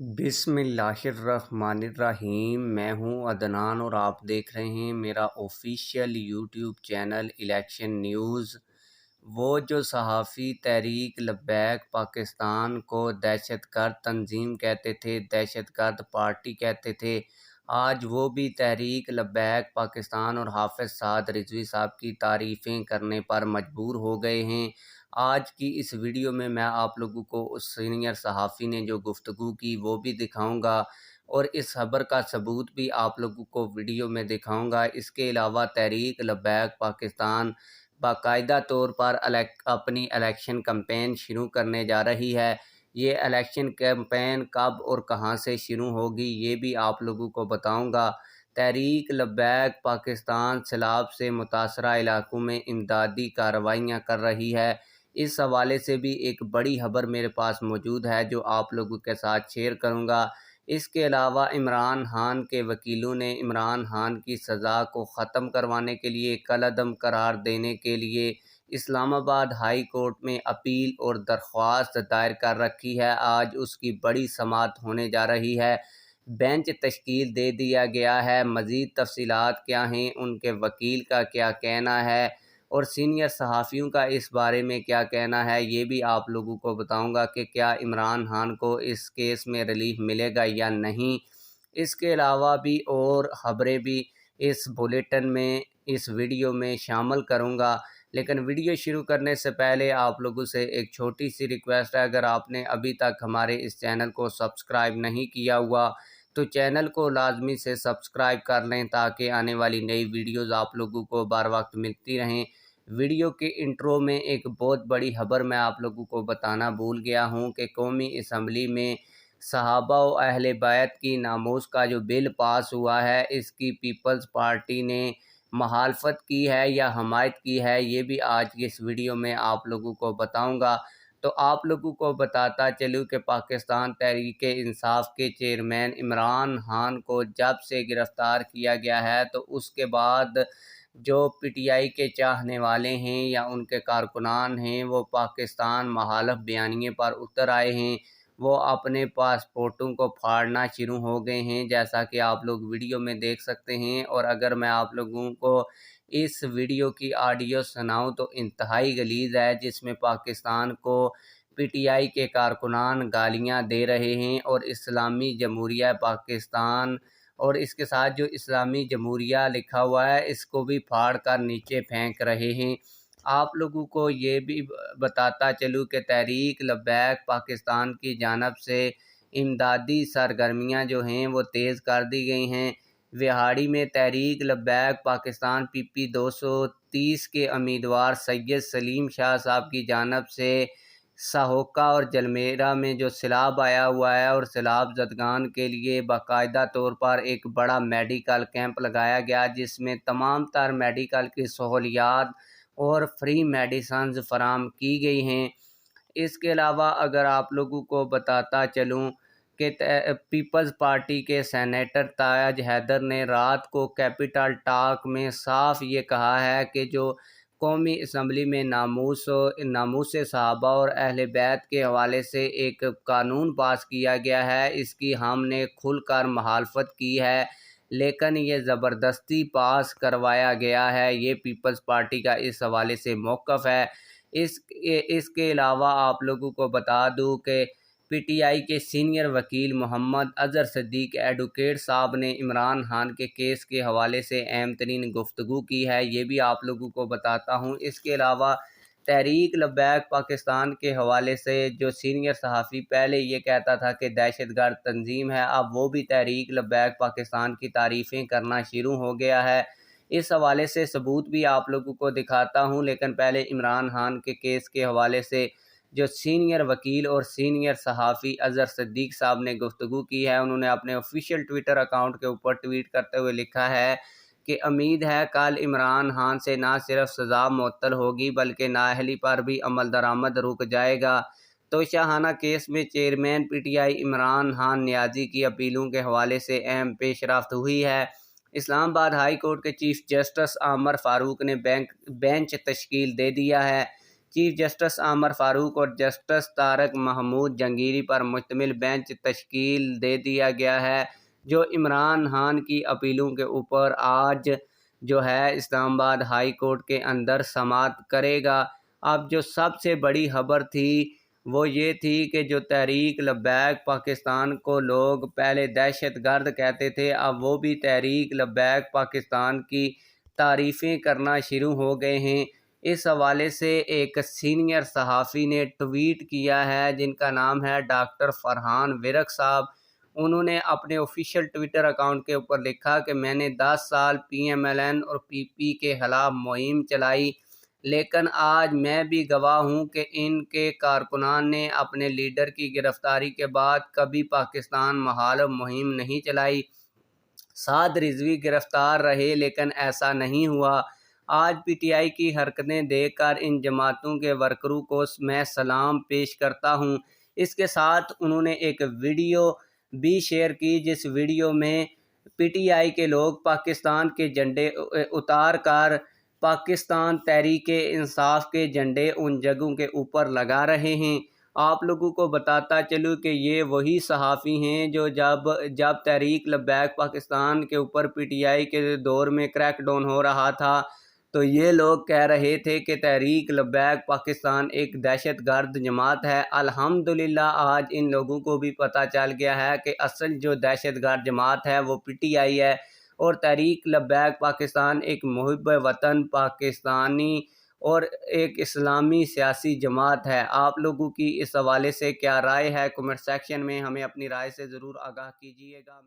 بسم اللہ الرحمن الرحیم۔ میں ہوں عدنان اور آپ دیکھ رہے ہیں میرا official YouTube channel election news. وہ جو صحافی تحریک لبیک پاکستان کو دہشت گرد تنظیم کہتے تھے، دہشت گرد پارٹی کہتے تھے، آج وہ بھی تحریک لبیک پاکستان اور حافظ سعد رضوی صاحب کی تعریفیں کرنے پر مجبور ہو گئے ہیں۔ آج کی اس ویڈیو میں آپ لوگوں کو اس سینئر صحافی نے جو گفتگو کی وہ بھی دکھاؤں گا، اور اس خبر کا ثبوت بھی آپ لوگوں کو ویڈیو میں دکھاؤں گا۔ اس کے علاوہ تحریک لبیک پاکستان باقاعدہ طور پر اپنی الیکشن کمپین شروع کرنے جا رہی ہے۔ یہ الیکشن کیمپین کب اور کہاں سے شروع ہوگی یہ بھی آپ لوگوں کو بتاؤں گا۔ تحریک لبیک پاکستان سیلاب سے متاثرہ علاقوں میں امدادی کارروائیاں کر رہی ہے۔ اس حوالے سے بھی ایک بڑی خبر میرے پاس موجود ہے جو آپ لوگوں کے ساتھ شیئر کروں گا۔ اس کے علاوہ عمران خان کے وکیلوں نے عمران خان کی سزا کو ختم کروانے کے لیے کالعدم قرار دینے کے لیے اسلام آباد ہائی کورٹ میں اپیل اور درخواست دائر کر رکھی ہے۔ آج اس کی بڑی سماعت ہونے جا رہی ہے۔ بینچ تشکیل دے دیا گیا ہے۔ مزید تفصیلات کیا ہیں، ان کے وکیل کا کیا کہنا ہے اور سینئر صحافیوں کا اس بارے میں کیا کہنا ہے، یہ بھی آپ لوگوں کو بتاؤں گا کہ کیا عمران خان کو اس کیس میں ریلیف ملے گا یا نہیں۔ اس کے علاوہ بھی اور خبریں بھی اس بلیٹن میں اس ویڈیو میں شامل کروں گا، لیکن ویڈیو شروع کرنے سے پہلے آپ لوگوں سے ایک چھوٹی سی ریکویسٹ ہے۔ اگر آپ نے ابھی تک ہمارے اس چینل کو سبسکرائب نہیں کیا ہوا تو چینل کو لازمی سے سبسکرائب کر لیں تاکہ آنے والی نئی ویڈیوز آپ لوگوں کو بر وقت ملتی رہیں۔ ویڈیو کے انٹرو میں ایک بہت بڑی خبر میں آپ لوگوں کو بتانا بھول گیا ہوں کہ قومی اسمبلی میں صحابہ و اہل بیت کی ناموس کا جو بل پاس ہوا ہے، اس کی پیپلز پارٹی نے مخالفت کی ہے یا حمایت کی ہے، یہ بھی آج کی اس ویڈیو میں آپ لوگوں کو بتاؤں گا۔ تو آپ لوگوں کو بتاتا چلوں کہ پاکستان تحریک انصاف کے چیئرمین عمران خان کو جب سے گرفتار کیا گیا ہے تو اس کے بعد جو پی ٹی آئی کے چاہنے والے ہیں یا ان کے کارکنان ہیں وہ پاکستان مخالف بیانیے پر اتر آئے ہیں۔ وہ اپنے پاسپورٹوں کو پھاڑنا شروع ہو گئے ہیں، جیسا کہ آپ لوگ ویڈیو میں دیکھ سکتے ہیں۔ اور اگر میں آپ لوگوں کو اس ویڈیو کی آڈیو سناؤں تو انتہائی غلیظ ہے، جس میں پاکستان کو پی ٹی آئی کے کارکنان گالیاں دے رہے ہیں اور اسلامی جمہوریہ پاکستان اور اس کے ساتھ جو اسلامی جمہوریہ لکھا ہوا ہے اس کو بھی پھاڑ کر نیچے پھینک رہے ہیں۔ آپ لوگوں کو یہ بھی بتاتا چلوں کہ تحریک لبیک پاکستان کی جانب سے امدادی سرگرمیاں جو ہیں وہ تیز کر دی گئی ہیں۔ وہاڑی میں تحریک لبیک پاکستان پی پی 230 کے امیدوار سید سلیم شاہ صاحب کی جانب سے سہوکا اور جلمیرہ میں جو سیلاب آیا ہوا ہے اور سیلاب زدگان کے لیے باقاعدہ طور پر ایک بڑا میڈیکل کیمپ لگایا گیا، جس میں تمام تر میڈیکل کی سہولیات اور فری میڈیسنز فراہم کی گئی ہیں۔ اس کے علاوہ اگر آپ لوگوں کو بتاتا چلوں کہ پیپلز پارٹی کے سینیٹر تاج حیدر نے رات کو کیپٹل ٹاک میں صاف یہ کہا ہے کہ جو قومی اسمبلی میں ناموس صحابہ اور اہل بیت کے حوالے سے ایک قانون پاس کیا گیا ہے، اس کی ہم نے کھل کر مخالفت کی ہے، لیکن یہ زبردستی پاس کروایا گیا ہے۔ یہ پیپلز پارٹی کا اس حوالے سے موقف ہے۔ اس کے علاوہ آپ لوگوں کو بتا دوں کہ پی ٹی آئی کے سینئر وکیل محمد اظہر صدیق ایڈوکیٹ صاحب نے عمران خان کے کیس کے حوالے سے اہم ترین گفتگو کی ہے، یہ بھی آپ لوگوں کو بتاتا ہوں۔ اس کے علاوہ تحریک لبیک پاکستان کے حوالے سے جو سینئر صحافی پہلے یہ کہتا تھا کہ دہشت گرد تنظیم ہے، اب وہ بھی تحریک لبیک پاکستان کی تعریفیں کرنا شروع ہو گیا ہے۔ اس حوالے سے ثبوت بھی آپ لوگوں کو دکھاتا ہوں، لیکن پہلے عمران خان کے کیس کے حوالے سے جو سینئر وکیل اور سینئر صحافی اظہر صدیق صاحب نے گفتگو کی ہے، انہوں نے اپنے آفیشیل ٹویٹر اکاؤنٹ کے اوپر ٹویٹ کرتے ہوئے لکھا ہے کہ امید ہے کل عمران خان سے نہ صرف سزا معطل ہوگی بلکہ نااہلی پر بھی عمل درآمد رک جائے گا۔ تو شاہانہ کیس میں chairman P T I Imran Khan Niazi کی اپیلوں کے حوالے سے اہم پیش رفت ہوئی ہے۔ اسلام آباد ہائی کورٹ کے چیف جسٹس عامر فاروق نے بینچ تشکیل دے دیا ہے۔ چیف جسٹس عامر فاروق اور جسٹس طارق محمود جہانگیری پر مشتمل بینچ تشکیل دے دیا گیا ہے، جو عمران خان کی اپیلوں کے اوپر آج اسلام آباد ہائی کورٹ کے اندر سماعت کرے گا۔ اب جو سب سے بڑی خبر تھی وہ یہ تھی کہ جو تحریک لبیک پاکستان کو لوگ پہلے دہشت گرد کہتے تھے، اب وہ بھی تحریک لبیک پاکستان کی تعریفیں کرنا شروع ہو گئے ہیں۔ اس حوالے سے ایک سینئر صحافی نے ٹویٹ کیا ہے جن کا نام ہے ڈاکٹر فرحان ورق صاحب۔ انہوں نے اپنے آفیشیل ٹویٹر اکاؤنٹ کے اوپر لکھا کہ میں نے 10 سال پی ایم ایل این اور پی پی کے خلاف مہم چلائی، لیکن آج میں بھی گواہ ہوں کہ ان کے کارکنان نے اپنے لیڈر کی گرفتاری کے بعد کبھی پاکستان مخالف مہم نہیں چلائی۔ سعد رضوی گرفتار رہے لیکن ایسا نہیں ہوا۔ آج پی ٹی آئی کی حرکتیں دیکھ کر ان جماعتوں کے ورکروں کو میں سلام پیش کرتا ہوں۔ اس کے ساتھ انہوں نے ایک ویڈیو بھی شیئر کی جس ویڈیو میں پی ٹی آئی کے لوگ پاکستان کے جھنڈے اتار کر پاکستان تحریک انصاف کے جھنڈے ان جگہوں کے اوپر لگا رہے ہیں۔ آپ لوگوں کو بتاتا چلوں کہ یہ وہی صحافی ہیں جو جب تحریک لبیک پاکستان کے اوپر پی ٹی آئی کے دور میں کریک ڈاؤن ہو رہا تھا تو یہ لوگ کہہ رہے تھے کہ تحریک لبیک پاکستان ایک دہشت گرد جماعت ہے۔ الحمدللہ آج ان لوگوں کو بھی پتہ چل گیا ہے کہ اصل جو دہشت گرد جماعت ہے وہ پی ٹی آئی ہے، اور تحریک لبیک پاکستان ایک محب وطن پاکستانی اور ایک اسلامی سیاسی جماعت ہے۔ آپ لوگوں کی اس حوالے سے کیا رائے ہے؟ کمنٹ سیکشن میں ہمیں اپنی رائے سے ضرور آگاہ کیجیے گا۔